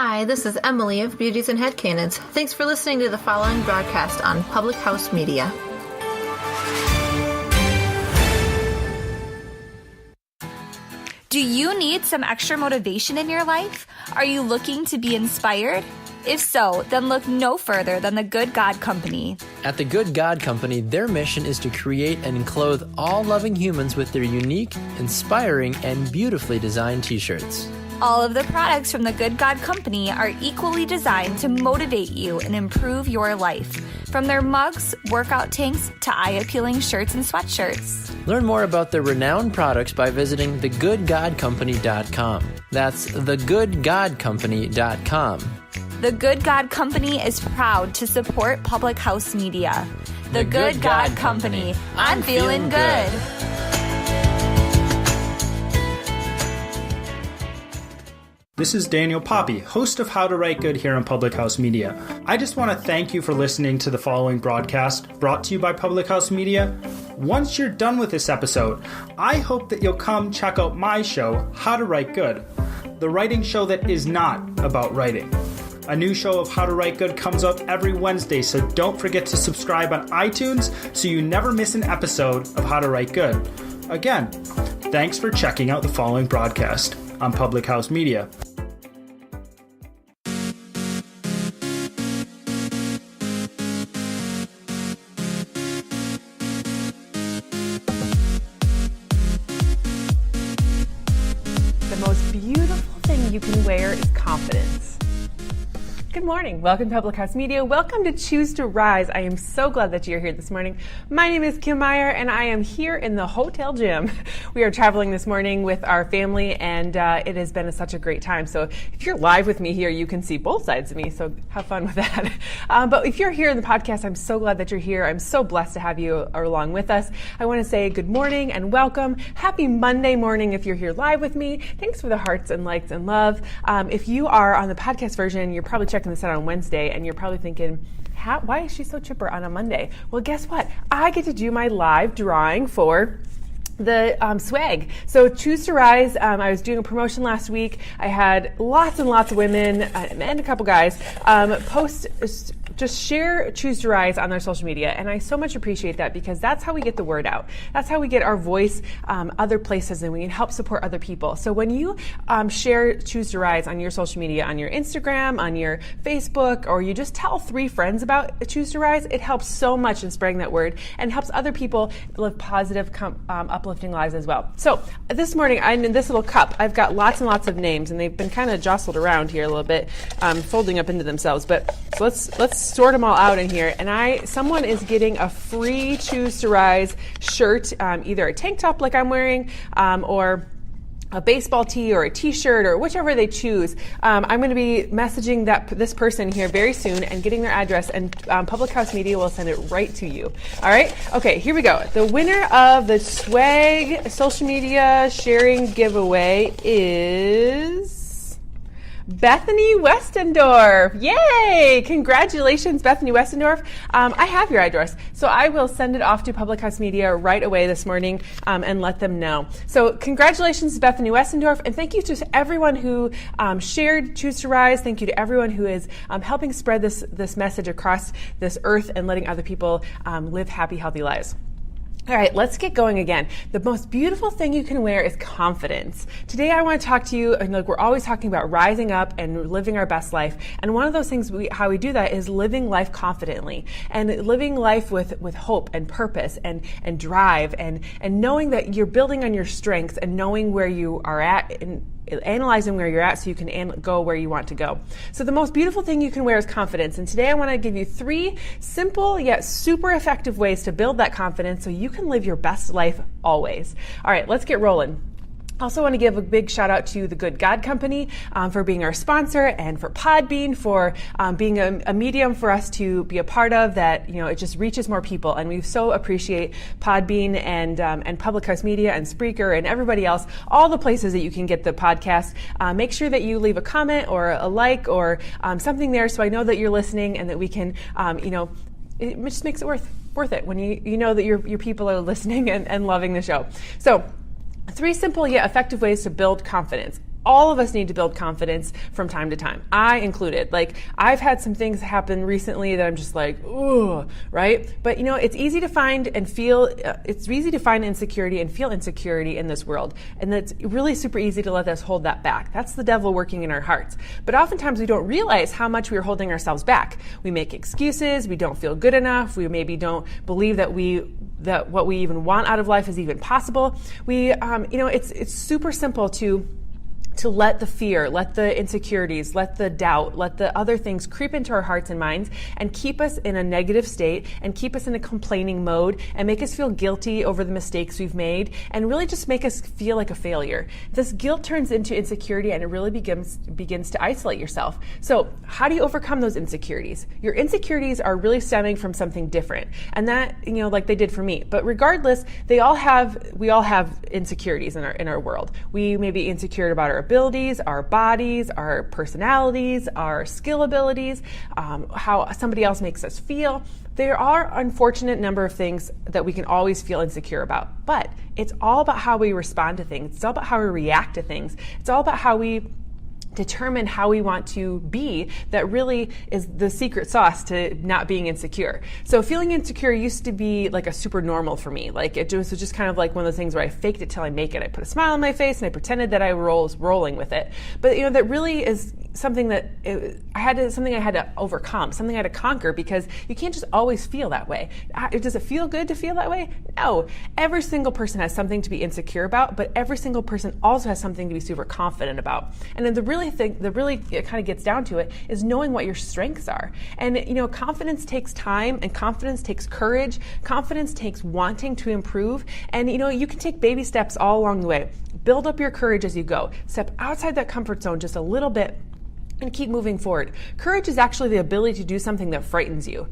Hi, this is Emily of Beauties and Headcanons. Thanks for listening to the following broadcast on Public House Media. Do you need some extra motivation in your life? Are you looking to be inspired? If so, then look no further than the Good God Company. At the Good God Company, their mission is to create and clothe all loving humans with their unique, inspiring, and beautifully designed t-shirts. All of the products from the Good God Company are equally designed to motivate you and improve your life. From their mugs, workout tanks, to eye-appealing shirts and sweatshirts. Learn more about their renowned products by visiting thegoodgodcompany.com. That's thegoodgodcompany.com. The Good God Company is proud to support Public House Media. The Good God Company. I'm feeling good. This is Daniel Poppy, host of How to Write Good here on Public House Media. I just want to thank you for listening to the following broadcast brought to you by Public House Media. Once you're done with this episode, I hope that you'll come check out my show, How to Write Good, the writing show that is not about writing. A new show of How to Write Good comes out every Wednesday, so don't forget to subscribe on iTunes so you never miss an episode of How to Write Good. Again, thanks for checking out the following broadcast on Public House Media. The most beautiful thing you can wear is confidence. Good morning. Welcome to Public House Media. Welcome to Choose to Rise. I am so glad that you're here this morning. My name is Kim Meyer, and I am here in the hotel gym. We are traveling this morning with our family, and it has been such a great time. So if you're live with me here, you can see both sides of me, so have fun with that. But if you're here in the podcast, I'm so glad that you're here. I'm so blessed to have you along with us. I want to say good morning and welcome. Happy Monday morning if you're here live with me. Thanks for the hearts and likes and love. If you are on the podcast version, you're probably checking this out on Wednesday, and you're probably thinking, why is she so chipper on a Monday? Well, guess what? I get to do my live drawing for the swag. So Choose to Rise, I was doing a promotion last week. I had lots and lots of women and a couple guys just share Choose to Rise on their social media. And I so much appreciate that, because that's how we get the word out. That's how we get our voice other places, and we can help support other people. So when you share Choose to Rise on your social media, on your Instagram, on your Facebook, or you just tell 3 friends about Choose to Rise, it helps so much in spreading that word and helps other people live positive, uplifting lives as well. So this morning, I'm in this little cup. I've got lots and lots of names, and they've been kind of jostled around here a little bit, folding up into themselves. But so let's sort them all out in here. And someone is getting a free Choose to Rise shirt, either a tank top like I'm wearing, or a baseball tee or a t-shirt or whichever they choose. I'm going to be messaging this person here very soon and getting their address, and Public House Media will send it right to you. All right? Okay, here we go. The winner of the swag social media sharing giveaway is Bethany Westendorf. Yay! Congratulations, Bethany Westendorf. I have your address, so I will send it off to Public House Media right away this morning and let them know. So congratulations, Bethany Westendorf, and thank you to everyone who shared Choose to Rise. Thank you to everyone who is helping spread this message across this earth and letting other people live happy, healthy lives. All right, let's get going again. The most beautiful thing you can wear is confidence. Today I want to talk to you, and we're always talking about rising up and living our best life. And one of those things, how we do that is living life confidently and living life with hope and purpose and drive and knowing that you're building on your strengths and knowing where you are at and analyzing where you're at so you can go where you want to go. So the most beautiful thing you can wear is confidence. And today I want to give you 3 simple yet super effective ways to build that confidence so you can live your best life always. All right, let's get rolling. Also want to give a big shout out to the Good God Company for being our sponsor, and for Podbean for being a medium for us to be a part of that, it just reaches more people. And we so appreciate Podbean and Public House Media and Spreaker and everybody else, all the places that you can get the podcast. Make sure that you leave a comment or a like or something there so I know that you're listening and that we can, it just makes it worth it when you know that your people are listening and loving the show. So 3 simple yet effective ways to build confidence. all of us need to build confidence from time to time. I included. Like, I've had some things happen recently that I'm just like, ooh, right? But it's easy to find and feel, it's easy to find insecurity and feel insecurity in this world. And it's really super easy to let us hold that back. That's the devil working in our hearts. But oftentimes we don't realize how much we're holding ourselves back. We make excuses. We don't feel good enough. We maybe don't believe that what we even want out of life is even possible. It's super simple to let the fear, let the insecurities, let the doubt, let the other things creep into our hearts and minds and keep us in a negative state and keep us in a complaining mode and make us feel guilty over the mistakes we've made and really just make us feel like a failure. This guilt turns into insecurity and it really begins to isolate yourself. So how do you overcome those insecurities? Your insecurities are really stemming from something different, and that, like they did for me. But regardless, we all have insecurities in our world. We may be insecure about our abilities, our bodies, our personalities, our skill abilities, how somebody else makes us feel. There are an unfortunate number of things that we can always feel insecure about, but it's all about how we respond to things. It's all about how we react to things. It's all about how we determine how we want to be. That really is the secret sauce to not being insecure. So feeling insecure used to be like a super normal for me. Like it was just kind of like one of those things where I faked it till I make it. I put a smile on my face and I pretended that I was rolling with it. But that really is something that I had to overcome, something I had to conquer, because you can't just always feel that way. Does it feel good to feel that way? No. Every single person has something to be insecure about, but every single person also has something to be super confident about. And then it kind of gets down to it is knowing what your strengths are. And confidence takes time, and confidence takes courage. Confidence takes wanting to improve. And you can take baby steps all along the way. Build up your courage as you go. Step outside that comfort zone just a little bit and keep moving forward. Courage is actually the ability to do something that frightens you.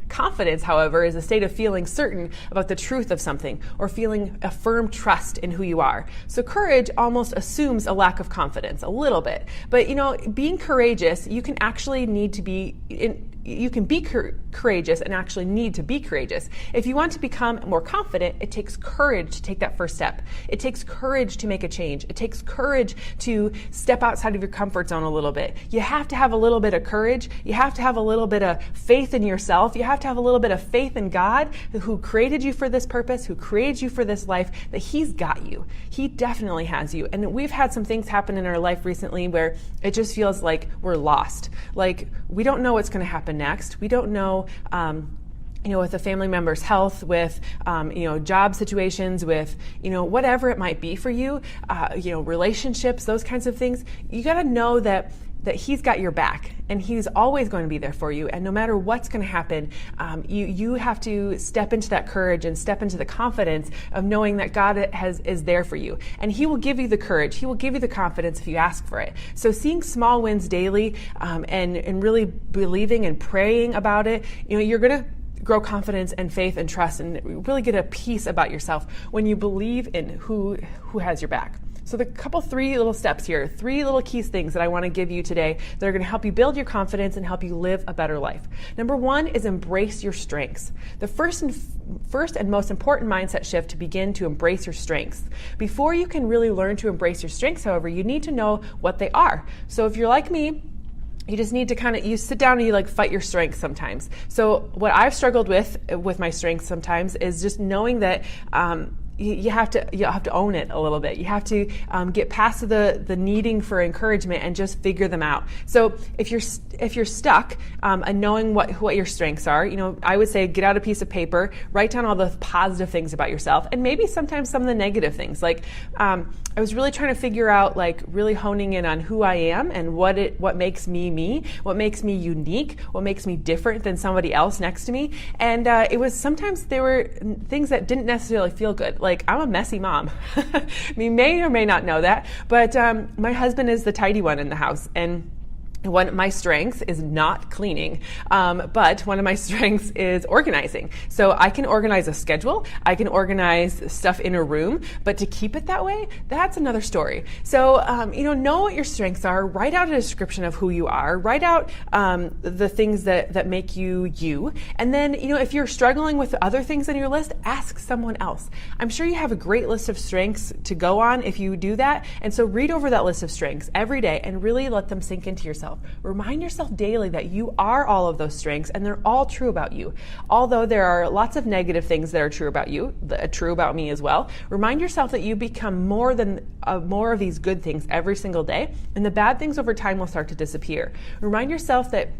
Confidence, however, is a state of feeling certain about the truth of something or feeling a firm trust in who you are. So courage almost assumes a lack of confidence, a little bit. But being courageous, you can be courageous and actually need to be courageous. If you want to become more confident, it takes courage to take that first step. It takes courage to make a change. It takes courage to step outside of your comfort zone a little bit. You have to have a little bit of courage. You have to have a little bit of faith in yourself. You have to have a little bit of faith in God, who created you for this purpose, who created you for this life, that He's got you. He definitely has you. And we've had some things happen in our life recently where it just feels like we're lost. Like we don't know what's going to happen next. We don't know, with a family member's health, with, job situations, with, whatever it might be for you, relationships, those kinds of things. You got to know that He's got your back, and He's always going to be there for you. And no matter what's going to happen, you have to step into that courage and step into the confidence of knowing that God is there for you. And He will give you the courage. He will give you the confidence if you ask for it. So seeing small wins daily, and really believing and praying about it, you're going to grow confidence and faith and trust and really get a peace about yourself when you believe in who has your back. So the three little steps here, three little key things that I want to give you today that are going to help you build your confidence and help you live a better life. Number one is embrace your strengths. The first and most important mindset shift to begin to embrace your strengths. Before you can really learn to embrace your strengths, however, you need to know what they are. So if you're like me, you just need to you sit down and you fight your strengths sometimes. So what I've struggled with my strengths sometimes is just knowing that, you have to own it a little bit. You have to get past the needing for encouragement and just figure them out. So if you're stuck and knowing what your strengths are, I would say get out a piece of paper, write down all the positive things about yourself, and maybe sometimes some of the negative things. I was really trying to figure out, really honing in on who I am and what makes me, what makes me unique, what makes me different than somebody else next to me. And it was sometimes there were things that didn't necessarily feel good. I'm a messy mom. You may or may not know that, but my husband is the tidy one in the house, and One of my strengths is not cleaning, but one of my strengths is organizing. So I can organize a schedule, I can organize stuff in a room, but to keep it that way, that's another story. So, know what your strengths are, write out a description of who you are, write out the things that make you you, and then, if you're struggling with other things on your list, ask someone else. I'm sure you have a great list of strengths to go on if you do that, and so read over that list of strengths every day and really let them sink into yourself. Remind yourself daily that you are all of those strengths and they're all true about you. Although there are lots of negative things that are true about you, true about me as well, remind yourself that you become more of these good things every single day, and the bad things over time will start to disappear. Remind yourself that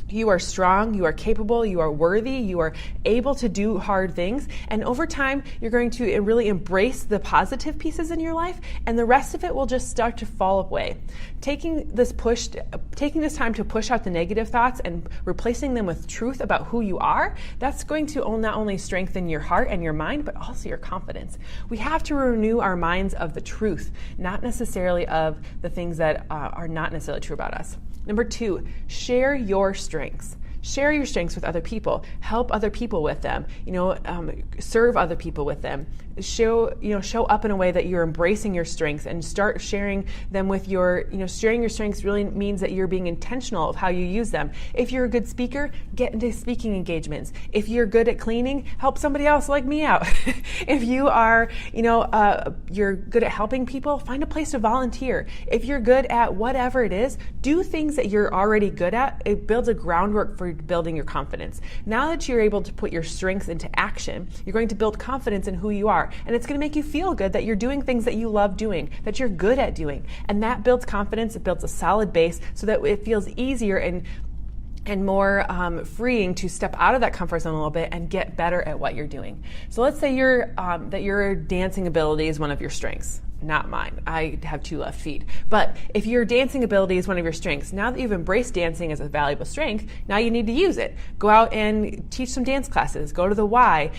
you are strong, you are capable, you are worthy, you are able to do hard things. And over time, you're going to really embrace the positive pieces in your life, and the rest of it will just start to fall away. Taking this time to push out the negative thoughts and replacing them with truth about who you are, that's going to not only strengthen your heart and your mind, but also your confidence. We have to renew our minds of the truth, not necessarily of the things that are not necessarily true about us. Number 2, share your strengths. Share your strengths with other people. Help other people with them. Serve other people with them. Show up in a way that you're embracing your strengths and start sharing them with sharing your strengths really means that you're being intentional of how you use them. If you're a good speaker, get into speaking engagements. If you're good at cleaning, help somebody else like me out. If you are, you're good at helping people, find a place to volunteer. If you're good at whatever it is, do things that you're already good at. It builds a groundwork for building your confidence. Now that you're able to put your strengths into action, you're going to build confidence in who you are. And it's going to make you feel good that you're doing things that you love doing, that you're good at doing. And that builds confidence. It builds a solid base so that it feels easier and more freeing to step out of that comfort zone a little bit and get better at what you're doing. So let's say that your dancing ability is one of your strengths. Not mine. I have 2 left feet. But if your dancing ability is one of your strengths, now that you've embraced dancing as a valuable strength, now you need to use it. Go out and teach some dance classes. Go to the Y.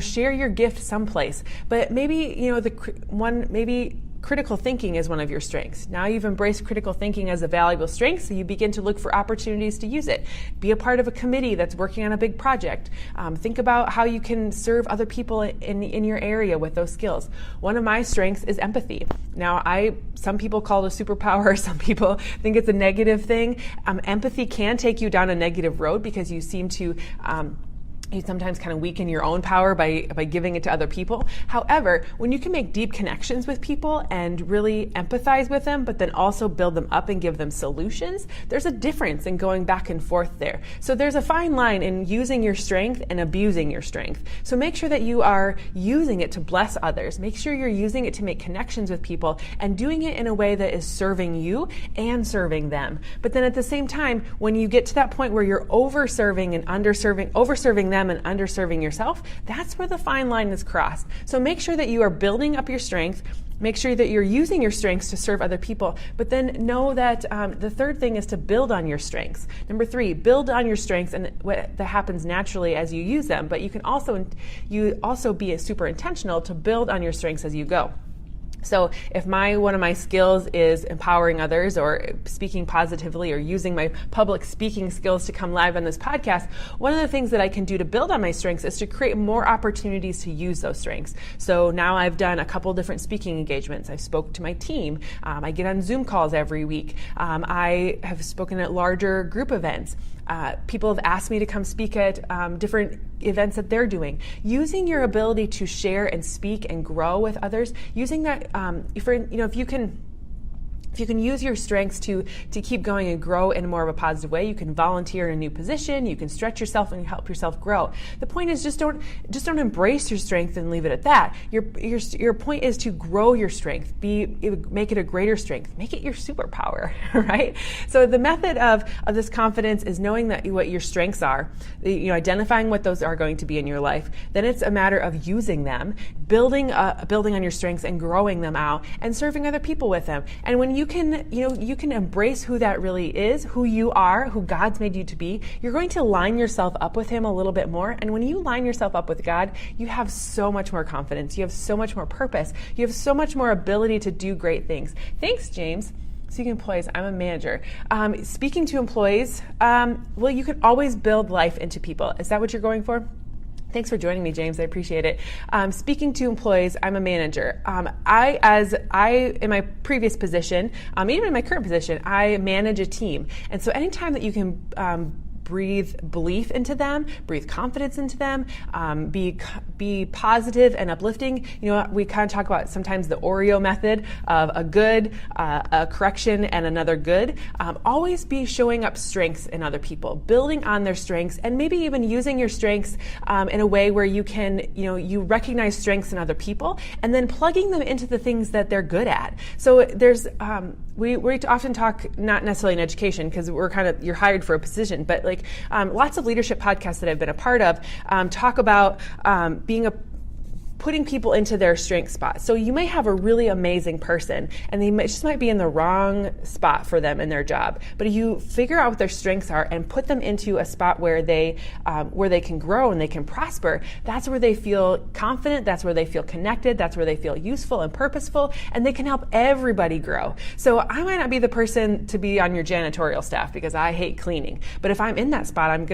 Share your gift someplace. But maybe critical thinking is one of your strengths. Now you've embraced critical thinking as a valuable strength, so you begin to look for opportunities to use it. Be a part of a committee that's working on a big project. Think about how you can serve other people in your area with those skills. One of my strengths is empathy. Now, some people call it a superpower, some people think it's a negative thing. Empathy can take you down a negative road because you seem to you sometimes kind of weaken your own power by giving it to other people. However, when you can make deep connections with people and really empathize with them, but then also build them up and give them solutions, there's a difference in going back and forth there. So there's a fine line in using your strength and abusing your strength. So make sure that you are using it to bless others. Make sure you're using it to make connections with people and doing it in a way that is serving you and serving them. But then at the same time, when you get to that point where you're overserving and overserving them and underserving yourself, that's where the fine line is crossed. So make sure that you are building up your strength. Make sure that you're using your strengths to serve other people. But then know that the third thing is to build on your strengths. Number 3, build on your strengths, and that happens naturally as you use them. But you can also be super intentional to build on your strengths as you go. So if one of my skills is empowering others or speaking positively or using my public speaking skills to come live on this podcast, one of the things that I can do to build on my strengths is to create more opportunities to use those strengths. So now I've done a couple different speaking engagements. I've spoke to my team. I get on Zoom calls every week. I have spoken at larger group events. People have asked me to come speak at different events that they're doing. Using your ability to share and speak and grow with others, using that, if you can use your strengths to keep going and grow in more of a positive way, you can volunteer in a new position, you can stretch yourself and help yourself grow. The point is just don't embrace your strength and leave it at that. Your point is to grow your strength, make it a greater strength, make it your superpower, right? So the method of this confidence is knowing that what your strengths are, identifying what those are going to be in your life. Then it's a matter of using them, building on your strengths and growing them out, and serving other people with them. And when you can embrace who that really is, who you are, who God's made you to be, you're going to line yourself up with Him a little bit more. And when you line yourself up with God, you have so much more confidence. You have so much more purpose. You have so much more ability to do great things. Thanks, James. Speaking of employees, I'm a manager. Speaking to employees, well, you can always build life into people. Is that what you're going for? Thanks for joining me, James. I appreciate it. Speaking to employees, I'm a manager. In my previous position, even in my current position, I manage a team. And so anytime that you can breathe belief into them, breathe confidence into them, be positive and uplifting. We kind of talk about sometimes the Oreo method of a good, a correction, and another good. Always be showing up strengths in other people, building on their strengths, and maybe even using your strengths in a way where you can, you recognize strengths in other people, and then plugging them into the things that they're good at. So there's, we often talk, not necessarily in education, because you're hired for a position, but lots of leadership podcasts that I've been a part of talk about putting people into their strength spot. So you may have a really amazing person and they just might be in the wrong spot for them in their job. But if you figure out what their strengths are and put them into a spot where they can grow and they can prosper, that's where they feel confident, that's where they feel connected, that's where they feel useful and purposeful, and they can help everybody grow. So I might not be the person to be on your janitorial staff because I hate cleaning. But if I'm in that spot, I'm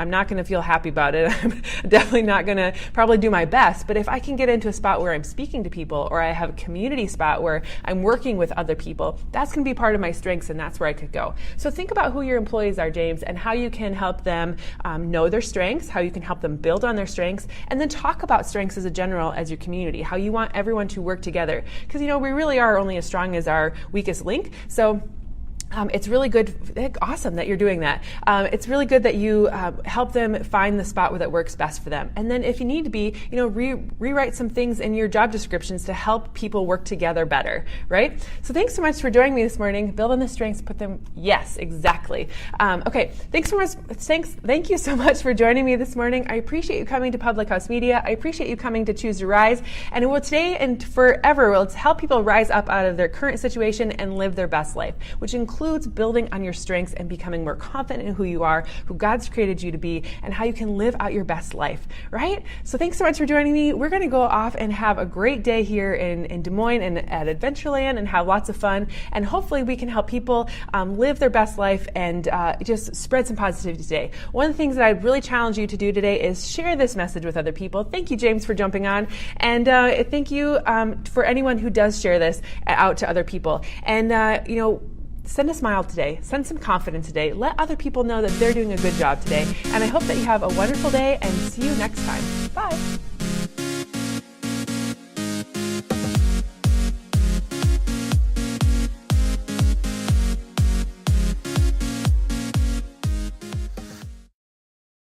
not gonna feel happy about it. I'm definitely not gonna probably do my best. But if I can get into a spot where I'm speaking to people, or I have a community spot where I'm working with other people, that's going to be part of my strengths, and that's where I could go. So think about who your employees are, James, and how you can help them know their strengths, how you can help them build on their strengths, and then talk about strengths as a general as your community, how you want everyone to work together. Because, we really are only as strong as our weakest link. So it's really good, awesome that you're doing that. It's really good that you help them find the spot that works best for them. And then if you need to be, rewrite some things in your job descriptions to help people work together better, right? So thanks so much for joining me this morning. Build on the strengths, put them, yes, exactly. Okay, thank you so much for joining me this morning. I appreciate you coming to Public House Media. I appreciate you coming to Choose to Rise. And it will today and forever, will help people rise up out of their current situation and live their best life, which includes building on your strengths and becoming more confident in who you are, who God's created you to be, and how you can live out your best life, right? So thanks so much for joining me. We're going to go off and have a great day here in Des Moines and at Adventureland and have lots of fun. And hopefully we can help people live their best life and just spread some positivity today. One of the things that I'd really challenge you to do today is share this message with other people. Thank you, James, for jumping on. And thank you for anyone who does share this out to other people. And, send a smile today. Send some confidence today. Let other people know that they're doing a good job today. And I hope that you have a wonderful day and see you next time. Bye.